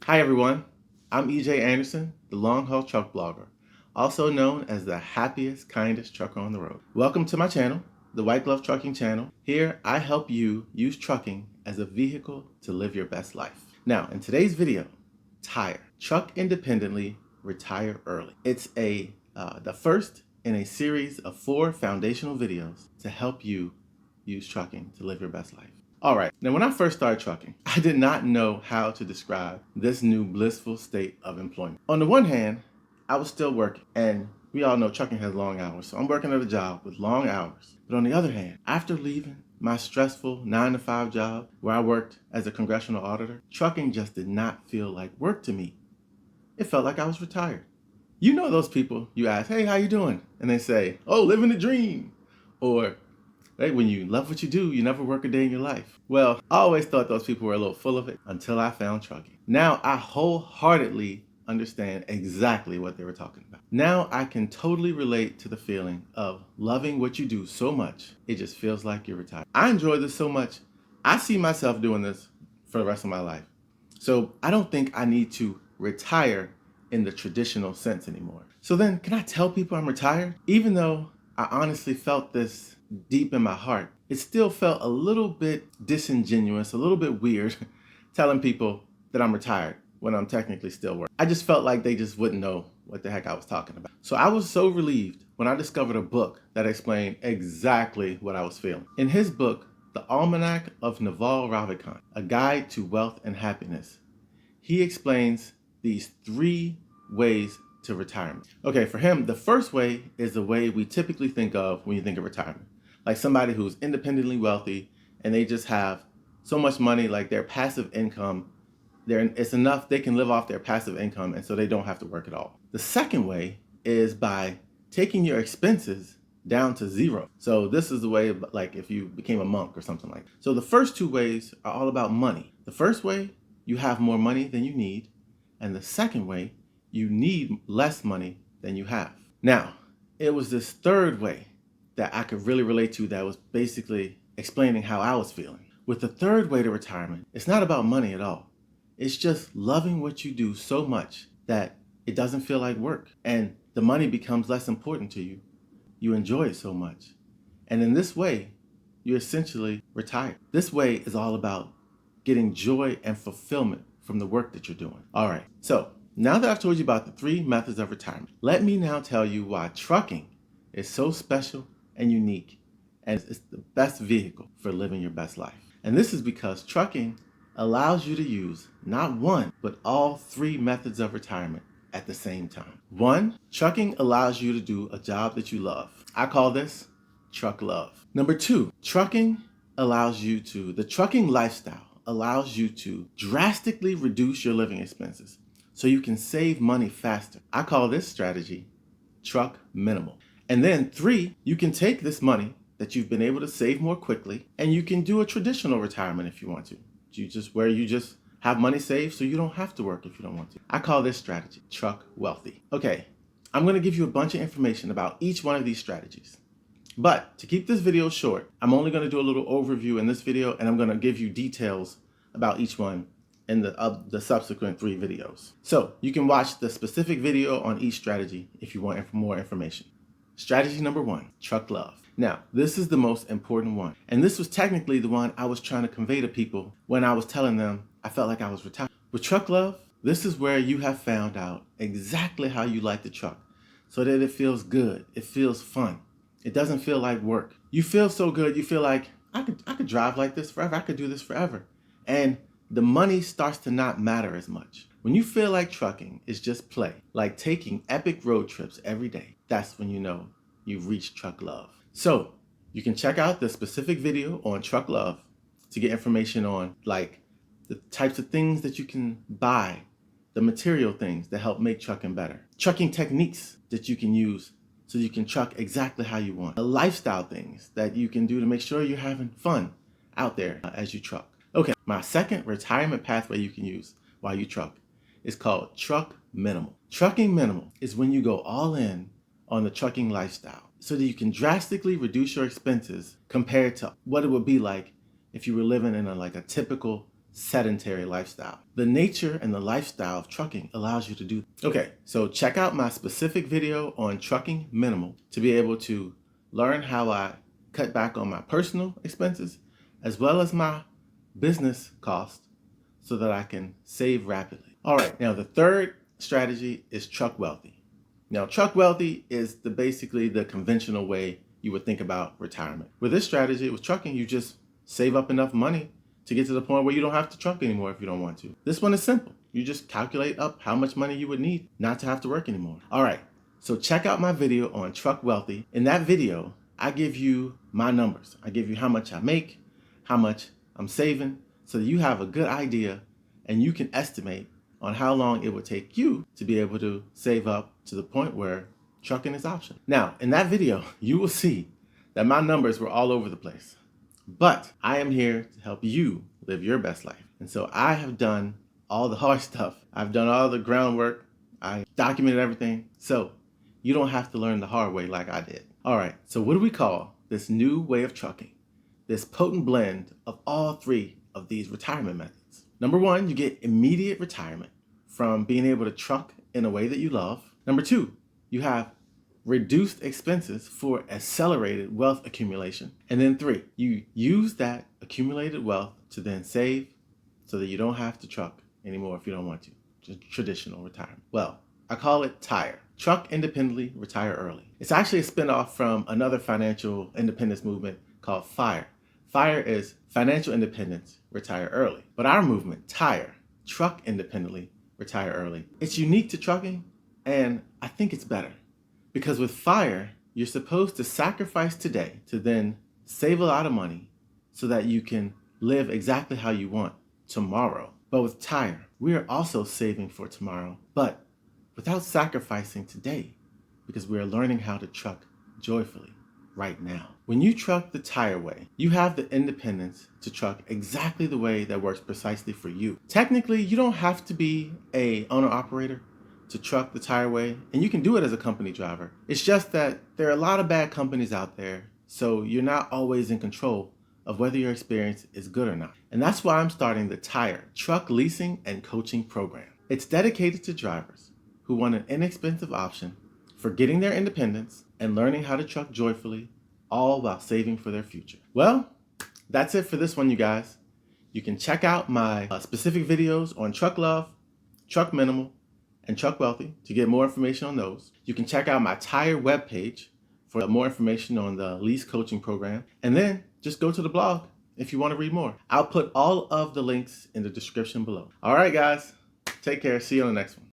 Hi everyone, I'm EJ Anderson, the long haul truck blogger, also known as the happiest, kindest trucker on the road. Welcome to my channel, the White Glove Trucking channel. Here I help you use trucking as a vehicle to live your best life. Now, in today's video, Tire, truck independently, retire early. It's the first in a series of 4 foundational videos to help you use trucking to live your best life. All right, now when I first started trucking, I did not know how to describe this new blissful state of employment. On the one hand, I was still working, and we all know trucking has long hours, so I'm working at a job with long hours. But on the other hand, after leaving my stressful 9-to-5 job where I worked as a congressional auditor, trucking just did not feel like work to me. It felt like I was retired. You know those people you ask, hey, how you doing? And they say, oh, living the dream. Or, hey, when you love what you do, you never work a day in your life. Well, I always thought those people were a little full of it until I found trucking. Now I wholeheartedly understand exactly what they were talking about. Now I can totally relate to the feeling of loving what you do so much, it just feels like you're retired. I enjoy this so much, I see myself doing this for the rest of my life. So I don't think I need to retire in the traditional sense anymore. So then, can I tell people I'm retired? Even though I honestly felt this deep in my heart, it still felt a little bit disingenuous, a little bit weird telling people that I'm retired when I'm technically still working. I just felt like they just wouldn't know what the heck I was talking about. So I was so relieved when I discovered a book that explained exactly what I was feeling. In his book, The Almanac of Naval Ravikant, A Guide to Wealth and Happiness, he explains these 3 ways to retirement. Okay, for him, the first way is the way we typically think of when you think of retirement. Like somebody who's independently wealthy and they just have so much money, like their passive income, it's enough, they can live off their passive income and so they don't have to work at all. The second way is by taking your expenses down to 0. So this is the way of, like if you became a monk or something like that. So the first 2 ways are all about money. The first way, you have more money than you need. And the second way, you need less money than you have. Now, it was this third way that I could really relate to that was basically explaining how I was feeling. With the third way to retirement, it's not about money at all. It's just loving what you do so much that it doesn't feel like work and the money becomes less important to you. You enjoy it so much. And in this way, you essentially retire. This way is all about getting joy and fulfillment from the work that you're doing. All right, so now that I've told you about the 3 methods of retirement, let me now tell you why trucking is so special and unique, and it's the best vehicle for living your best life. And this is because trucking allows you to use not one, but all 3 methods of retirement at the same time. 1, trucking allows you to do a job that you love. I call this truck love. Number 2, the trucking lifestyle allows you to drastically reduce your living expenses so you can save money faster. I call this strategy truck minimal. And then 3, you can take this money that you've been able to save more quickly and you can do a traditional retirement if you want to. You just have money saved so you don't have to work if you don't want to. I call this strategy truck wealthy. Okay, I'm going to give you a bunch of information about each one of these strategies. But to keep this video short, I'm only going to do a little overview in this video and I'm going to give you details about each one in the subsequent 3 videos. So you can watch the specific video on each strategy if you want more information. Strategy number 1, truck love. Now, this is the most important one. And this was technically the one I was trying to convey to people when I was telling them I felt like I was retired. With truck love, this is where you have found out exactly how you like the truck so that it feels good, it feels fun. It doesn't feel like work. You feel so good, you feel like I could drive like this forever, I could do this forever. And the money starts to not matter as much. When you feel like trucking is just play, like taking epic road trips every day, that's when you know you've reached truck love. So you can check out the specific video on truck love to get information on like the types of things that you can buy, the material things that help make trucking better, trucking techniques that you can use so you can truck exactly how you want, the lifestyle things that you can do to make sure you're having fun out there as you truck. Okay, my second retirement pathway you can use while you truck is called truck minimal. Trucking minimal is when you go all in on the trucking lifestyle so that you can drastically reduce your expenses compared to what it would be like if you were living in a typical sedentary lifestyle. The nature and the lifestyle of trucking allows you to do. Okay, so check out my specific video on trucking minimal to be able to learn how I cut back on my personal expenses as well as my business costs so that I can save rapidly. All right, now the third strategy is truck wealthy. Now, truck wealthy is basically the conventional way you would think about retirement. With this strategy, with trucking, you just save up enough money to get to the point where you don't have to truck anymore if you don't want to. This one is simple. You just calculate up how much money you would need not to have to work anymore. All right, so check out my video on truck wealthy. In that video, I give you my numbers. I give you how much I make, how much I'm saving, so that you have a good idea and you can estimate on how long it would take you to be able to save up to the point where trucking is optional. Now, in that video, you will see that my numbers were all over the place. But I am here to help you live your best life. And so I have done all the hard stuff. I've done all the groundwork. I documented everything. So you don't have to learn the hard way like I did. All right, so what do we call this new way of trucking? This potent blend of all three of these retirement methods. Number one, you get immediate retirement from being able to truck in a way that you love. Number two, you have reduced expenses for accelerated wealth accumulation. And then three, you use that accumulated wealth to then save so that you don't have to truck anymore if you don't want to. Just traditional retirement. Well, I call it TIRE. Truck independently, retire early. It's actually a spinoff from another financial independence movement called FIRE. FIRE is financial independence, retire early. But our movement, TIRE, truck independently, retire early. It's unique to trucking, and I think it's better. Because with FIRE, you're supposed to sacrifice today to then save a lot of money so that you can live exactly how you want tomorrow. But with TIRE, we are also saving for tomorrow, but without sacrificing today, because we are learning how to truck joyfully right now. When you truck the TIRE way, you have the independence to truck exactly the way that works precisely for you. Technically, you don't have to be an owner-operator to truck the TIRE way, and you can do it as a company driver. It's just that there are a lot of bad companies out there, so you're not always in control of whether your experience is good or not. And that's why I'm starting the TIRE Truck Leasing and Coaching Program. It's dedicated to drivers who want an inexpensive option for getting their independence and learning how to truck joyfully, all while saving for their future. Well, that's it for this one, you guys. You can check out my specific videos on truck love, truck minimal, and truck wealthy to get more information on those. You can check out my TIRE webpage for more information on the lease coaching program. And then just go to the blog if you want to read more. I'll put all of the links in the description below. All right, guys, take care. See you on the next one.